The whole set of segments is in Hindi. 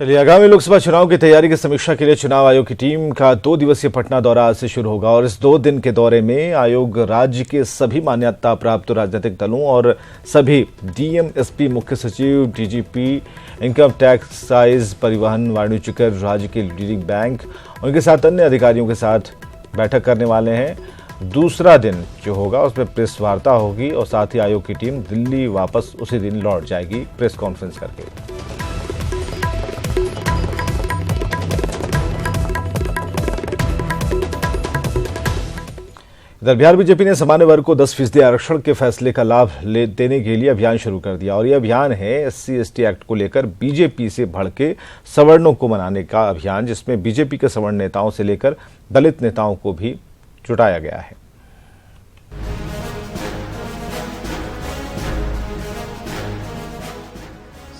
चलिए, आगामी लोकसभा चुनाव की तैयारी की समीक्षा के लिए चुनाव आयोग की टीम का 2 दिवसीय पटना दौरा आज से शुरू होगा और इस 2 दिन के दौरे में आयोग राज्य के सभी मान्यता प्राप्त राजनीतिक दलों और सभी डीएम, एसपी, मुख्य सचिव, डीजीपी, इनकम टैक्स, एक्साइज, परिवहन, वाणिज्यकर, राज्य के लीडिंग बैंक, उनके साथ अन्य अधिकारियों के साथ बैठक करने वाले हैं। दूसरा दिन जो होगा उसमें प्रेस वार्ता होगी और साथ ही आयोग की टीम दिल्ली वापस उसी दिन लौट जाएगी प्रेस कॉन्फ्रेंस करके। इधर बिहार बीजेपी ने सामान्य वर्ग को 10% आरक्षण के फैसले का लाभ देने के लिए अभियान शुरू कर दिया और ये अभियान है SC/ST एक्ट को लेकर बीजेपी से भड़के सवर्णों को मनाने का अभियान, जिसमें बीजेपी के सवर्ण नेताओं से लेकर दलित नेताओं को भी जुटाया गया है।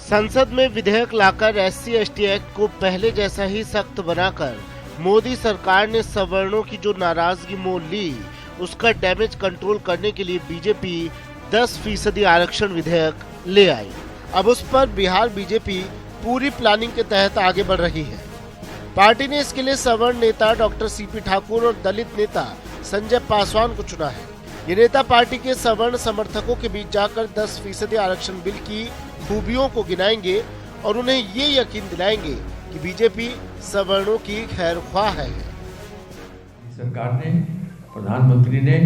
संसद में विधेयक लाकर SC/ST एक्ट को पहले जैसा ही सख्त बनाकर मोदी सरकार ने सवर्णों की जो नाराजगी मोल ली, उसका डैमेज कंट्रोल करने के लिए बीजेपी 10% आरक्षण विधेयक ले आई। अब उस पर बिहार बीजेपी पूरी प्लानिंग के तहत आगे बढ़ रही है। पार्टी ने इसके लिए सवर्ण नेता डॉक्टर CP ठाकुर और दलित नेता संजय पासवान को चुना है। ये नेता पार्टी के सवर्ण समर्थकों के बीच जाकर 10% आरक्षण बिल की खूबियों को गिनाएंगे और उन्हें ये यकीन दिलाएंगे कि बीजेपी सवर्णों की खैरख्वाह है। सरकार ने, प्रधानमंत्री ने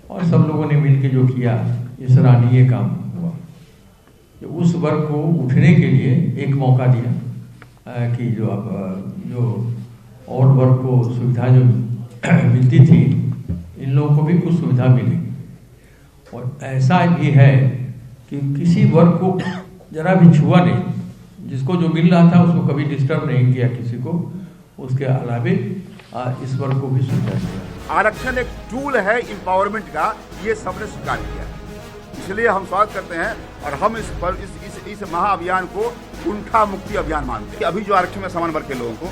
और सब लोगों ने मिलकर जो किया, ये सराहनीय काम हुआ। जो उस वर्ग को उठने के लिए एक मौका दिया कि जो और वर्ग को सुविधा जो मिलती थी, इन लोगों को भी कुछ सुविधा मिलेगी। और ऐसा भी है कि किसी वर्ग को जरा भी छुआ नहीं, जिसको जो मिल रहा था उसको कभी डिस्टर्ब नहीं किया किसी को। उसके अलावे इस वर्ग को भी सुविधा दिया। आरक्षण एक टूल है एम्पावरमेंट का, ये सबने स्वीकार किया है, इसलिए हम स्वागत करते हैं और हम इस महाअभियान को कुंठा मुक्ति अभियान मानते हैं। अभी जो आरक्षण में सामान्य वर्ग के लोगों को,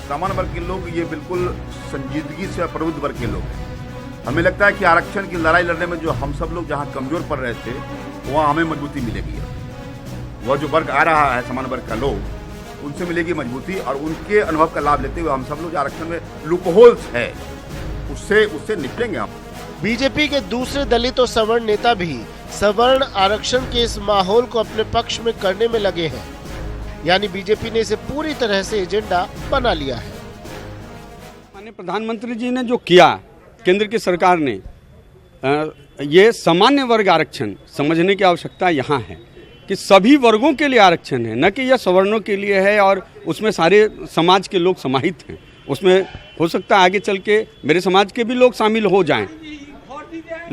सामान्य वर्ग के लोग ये बिल्कुल संजीदगी से प्रबुद्ध वर्ग के लोग हैं। हमें लगता है कि आरक्षण की लड़ाई लड़ने में जो हम सब लोग जहाँ कमजोर पड़ रहे थे, वहाँ हमें मजबूती मिलेगी। वह जो वर्ग आ रहा है सामान्य वर्ग का लोग, उनसे मिलेगी मजबूती और उनके अनुभव का लाभ लेते हुए हम सब लोग आरक्षण में लूपहोल्स है उससे निकलेंगे हम। बीजेपी के दूसरे दलित और सवर्ण नेता भी सवर्ण आरक्षण के इस माहौल को अपने पक्ष में करने में लगे हैं, यानी बीजेपी ने इसे पूरी तरह से एजेंडा बना लिया है। माननीय प्रधानमंत्री जी ने जो किया, केंद्र की सरकार ने, ये सामान्य वर्ग आरक्षण समझने की आवश्यकता यहाँ है कि सभी वर्गों के लिए आरक्षण है, न कि यह सवर्णों के लिए है और उसमें सारे समाज के लोग समाहित हैं। उसमें हो सकता है आगे चल के मेरे समाज के भी लोग शामिल हो जाएं,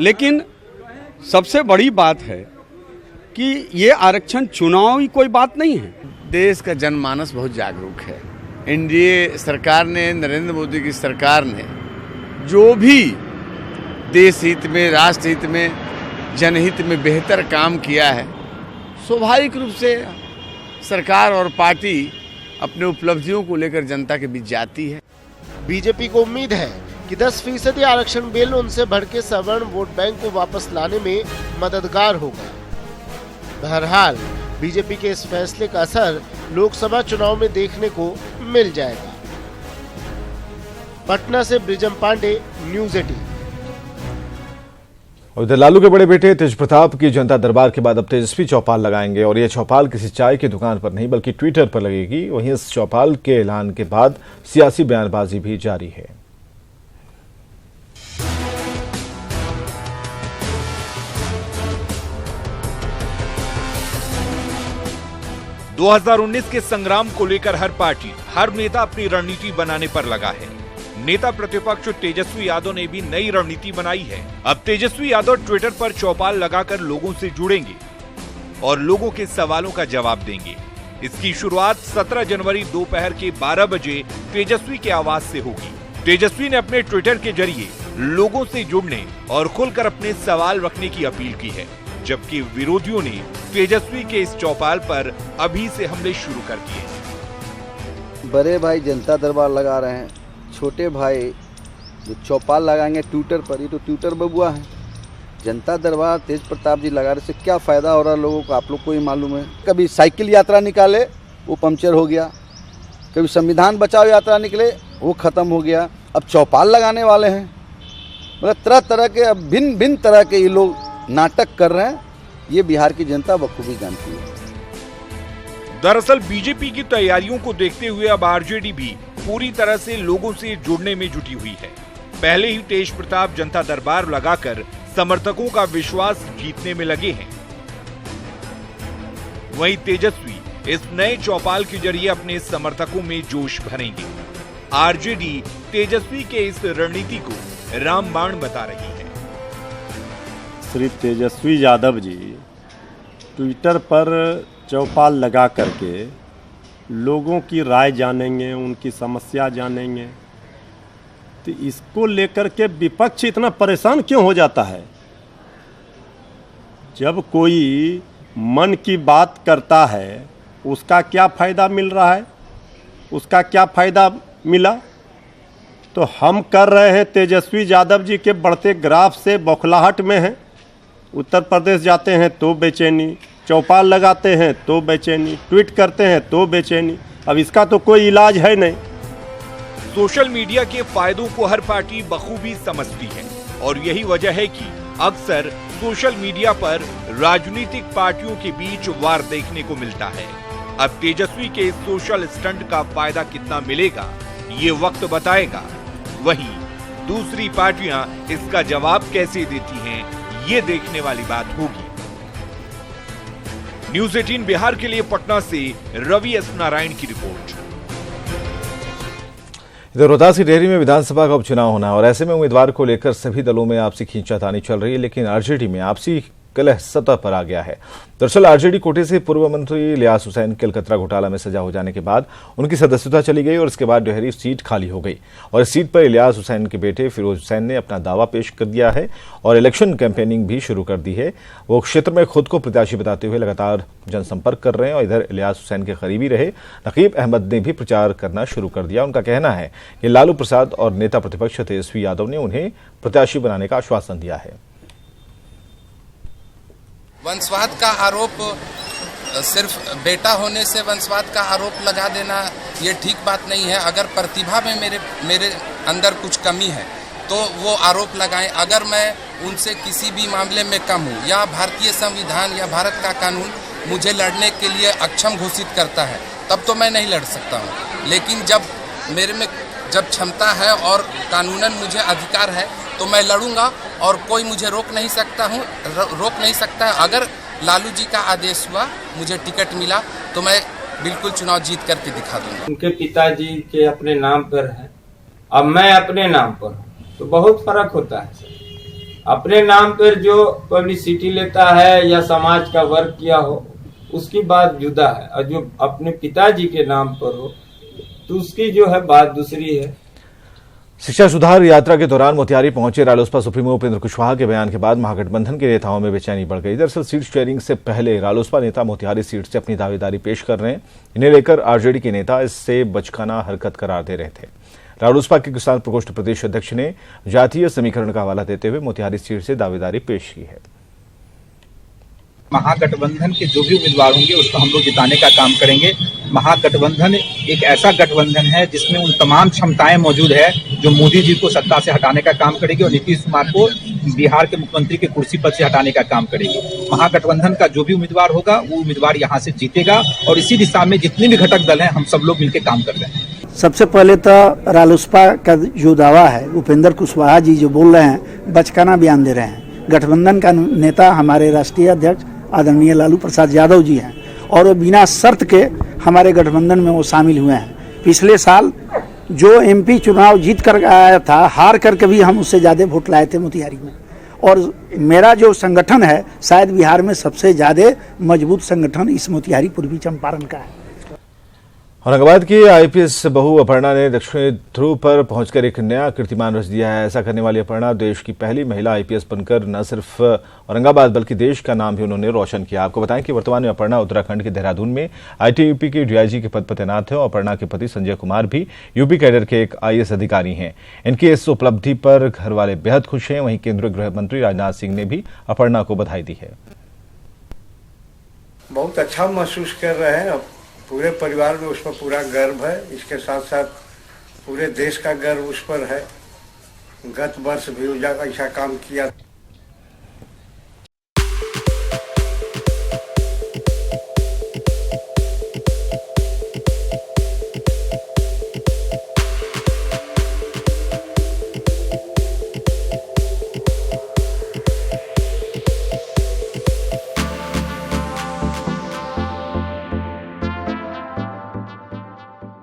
लेकिन सबसे बड़ी बात है कि ये आरक्षण चुनावी कोई बात नहीं है। देश का जनमानस बहुत जागरूक है। एनडीए सरकार ने, नरेंद्र मोदी की सरकार ने जो भी देश हित में, राष्ट्र हित में, जनहित में बेहतर काम किया है, स्वाभाविक रूप से सरकार और पार्टी अपने उपलब्धियों को लेकर जनता के बीच जाती है। बीजेपी को उम्मीद है कि 10% आरक्षण बिल उनसे भड़के सवर्ण वोट बैंक को वापस लाने में मददगार होगा। बहरहाल बीजेपी के इस फैसले का असर लोकसभा चुनाव में देखने को मिल जाएगा। पटना से ब्रिजम पांडे, न्यूज़ 18। और इधर लालू के बड़े बेटे तेज प्रताप की जनता दरबार के बाद अब तेजस्वी चौपाल लगाएंगे और यह चौपाल किसी चाय की दुकान पर नहीं बल्कि ट्विटर पर लगेगी। वहीं इस चौपाल के ऐलान के बाद सियासी बयानबाजी भी जारी है। – 2019 के संग्राम को लेकर हर पार्टी, हर नेता अपनी रणनीति बनाने पर लगा है। नेता प्रतिपक्ष तेजस्वी यादव ने भी नई रणनीति बनाई है। अब तेजस्वी यादव ट्विटर पर चौपाल लगाकर लोगों से जुड़ेंगे और लोगों के सवालों का जवाब देंगे। इसकी शुरुआत 17 जनवरी दोपहर के 12 बजे तेजस्वी के आवास से होगी। तेजस्वी ने अपने ट्विटर के जरिए लोगों से जुड़ने और खुलकर अपने सवाल रखने की अपील की है, जबकि विरोधियों ने तेजस्वी के इस चौपाल पर अभी से हमले शुरू कर दिए। बड़े भाई जनता दरबार लगा रहे हैं, छोटे भाई जो चौपाल लगाएंगे ट्विटर पर, ये तो ट्विटर बबुआ है। जनता दरबार तेज प्रताप जी लगा रहे, से क्या फ़ायदा हो रहा है लोगों को, आप लोग को ही मालूम है। कभी साइकिल यात्रा निकाले, वो पंक्चर हो गया, कभी संविधान बचाओ यात्रा निकले, वो खत्म हो गया। अब चौपाल लगाने वाले हैं। मतलब तरह तरह के, अब भिन्न भिन्न तरह के ये लोग नाटक कर रहे हैं। ये बिहार की जनता बखूबी जानती है। दरअसल बीजेपी की तैयारियों को देखते हुए अब आरजेडी भी पूरी तरह से लोगों से जुड़ने में जुटी हुई है। पहले ही तेज प्रताप जनता दरबार लगाकर समर्थकों का विश्वास जीतने में लगे हैं। वहीं तेजस्वी इस नए चौपाल के जरिए अपने समर्थकों में जोश भरेंगे। आरजेडी तेजस्वी के इस रणनीति को रामबाण बता रही है। श्री तेजस्वी यादव जी ट्विटर पर चौपाल लगा करके लोगों की राय जानेंगे, उनकी समस्या जानेंगे, तो इसको लेकर के विपक्ष इतना परेशान क्यों हो जाता है? जब कोई मन की बात करता है, उसका क्या फ़ायदा मिल रहा है, उसका क्या फ़ायदा मिला? तो हम कर रहे हैं तेजस्वी यादव जी के बढ़ते ग्राफ से बौखलाहट में हैं। उत्तर प्रदेश जाते हैं तो बेचैनी, चौपाल लगाते हैं तो बेचैनी, ट्वीट करते हैं तो बेचैनी। अब इसका तो कोई इलाज है नहीं। सोशल मीडिया के फायदों को हर पार्टी बखूबी समझती है और यही वजह है कि अक्सर सोशल मीडिया पर राजनीतिक पार्टियों के बीच वार देखने को मिलता है। अब तेजस्वी के इस सोशल स्टंट का फायदा कितना मिलेगा, ये वक्त बताएगा। वहीं दूसरी पार्टियां इसका जवाब कैसे देती हैं, ये देखने वाली बात होगी। न्यूज़ 18 बिहार के लिए पटना से रवि एस नारायण की रिपोर्ट। इधर रोहतास की डेहरी में विधानसभा का उपचुनाव होना है और ऐसे में उम्मीदवार को लेकर सभी दलों में आपसी खींचातानी चल रही है, लेकिन आरजेडी में आपसी कलह सतह पर आ गया है। दरअसल आरजेडी कोटे से पूर्व मंत्री इलियास हुसैन के अलकतरा घोटाला में सजा हो जाने के बाद उनकी सदस्यता चली गई और इसके बाद डेहरी सीट खाली हो गई और इस सीट पर इलियास हुसैन के बेटे फिरोज हुसैन ने अपना दावा पेश कर दिया है और इलेक्शन कैंपेनिंग भी शुरू कर दी है। वो क्षेत्र में खुद को प्रत्याशी बताते हुए लगातार जनसंपर्क कर रहे हैं और इधर इलियास हुसैन के करीबी रहे नकीब अहमद ने भी प्रचार करना शुरू कर दिया। उनका कहना है कि लालू प्रसाद और नेता प्रतिपक्ष तेजस्वी यादव ने उन्हें प्रत्याशी बनाने का आश्वासन दिया है। वंशवाद का आरोप, सिर्फ बेटा होने से वंशवाद का आरोप लगा देना ये ठीक बात नहीं है। अगर प्रतिभा में मेरे अंदर कुछ कमी है तो वो आरोप लगाएं। अगर मैं उनसे किसी भी मामले में कम हूँ या भारतीय संविधान या भारत का कानून मुझे लड़ने के लिए अक्षम घोषित करता है तब तो मैं नहीं लड़ सकता हूँ। लेकिन जब मेरे में जब क्षमता है और कानूनन मुझे अधिकार है तो मैं लड़ूंगा और कोई मुझे रोक नहीं सकता है। अगर लालू जी का आदेश हुआ, मुझे टिकट मिला तो मैं बिल्कुल चुनाव जीत करके दिखा दूंगा। उनके पिताजी के अपने नाम पर है, अब मैं अपने नाम पर हूँ तो बहुत फर्क होता है। अपने नाम पर जो पब्लिसिटी लेता है या समाज का वर्क किया हो उसकी बात जुदा है, और जो अपने पिताजी के नाम पर हो तो उसकी जो है बात दूसरी है। शिक्षा सुधार यात्रा के दौरान मोतिहारी पहुंचे रालोसपा सुप्रीमो उपेंद्र कुशवाहा के बयान के बाद महागठबंधन के नेताओं में बेचैनी बढ़ गई। दरअसल सीट शेयरिंग से पहले रालोसपा नेता मोतिहारी सीट से अपनी दावेदारी पेश कर रहे हैं। इन्हें लेकर आरजेडी के नेता इससे बचकाना हरकत करार दे रहे थे। रालोसपा के किसान प्रकोष्ठ प्रदेश अध्यक्ष ने जातीय समीकरण का हवाला देते हुए मोतिहारी सीट से दावेदारी पेश की है। महागठबंधन के जो भी उम्मीदवार होंगे उसको हम लोग जिताने का काम करेंगे। महागठबंधन एक ऐसा गठबंधन है जिसमें उन तमाम क्षमताएं मौजूद है जो मोदी जी को सत्ता से हटाने का काम करेगी और नीतीश कुमार को बिहार के मुख्यमंत्री के कुर्सी पर से हटाने का काम करेगी। महागठबंधन का जो भी उम्मीदवार होगा वो उम्मीदवार यहाँ से जीतेगा और इसी दिशा में जितने भी घटक दल हैं हम सब लोग मिलकर काम कर रहे हैं। सबसे पहले तो रालोसपा का जो दावा है, उपेंद्र कुशवाहा जी जो बोल रहे हैं, बचकाना बयान दे रहे हैं। गठबंधन का नेता हमारे राष्ट्रीय अध्यक्ष आदरणीय लालू प्रसाद यादव जी हैं और वो बिना शर्त के हमारे गठबंधन में वो शामिल हुए हैं। पिछले साल जो एमपी चुनाव जीत कर आया था, हार करके भी हम उससे ज़्यादा वोट लाए थे मोतिहारी में। और मेरा जो संगठन है शायद बिहार में सबसे ज़्यादा मजबूत संगठन इस मोतिहारी पूर्वी चंपारण का है। औरंगाबाद की आईपीएस बहू अपर्णा ने दक्षिणी ध्रुव पर पहुंचकर एक नया कीर्तिमान रच दिया है। ऐसा करने वाली अपर्णा देश की पहली महिला आईपीएस बनकर न सिर्फ औरंगाबाद बल्कि देश का नाम भी उन्होंने रोशन किया। आपको बताएं कि वर्तमान में अपर्णा उत्तराखंड के देहरादून में आईटीबीपी के डीआईजी के पद पर तैनात है और अपर्णा के पति संजय कुमार भी यूपी कैडर के एक आईएएस अधिकारी हैं। इनकी इस उपलब्धि पर घर वाले बेहद खुश हैं। वहीं केंद्रीय गृह मंत्री राजनाथ सिंह ने भी अपर्णा को बधाई दी है। बहुत अच्छा महसूस कर रहे हैं। पूरे परिवार में उस पर पूरा गर्व है। इसके साथ साथ पूरे देश का गर्व उस पर है। गत वर्ष भी ऐसा काम किया।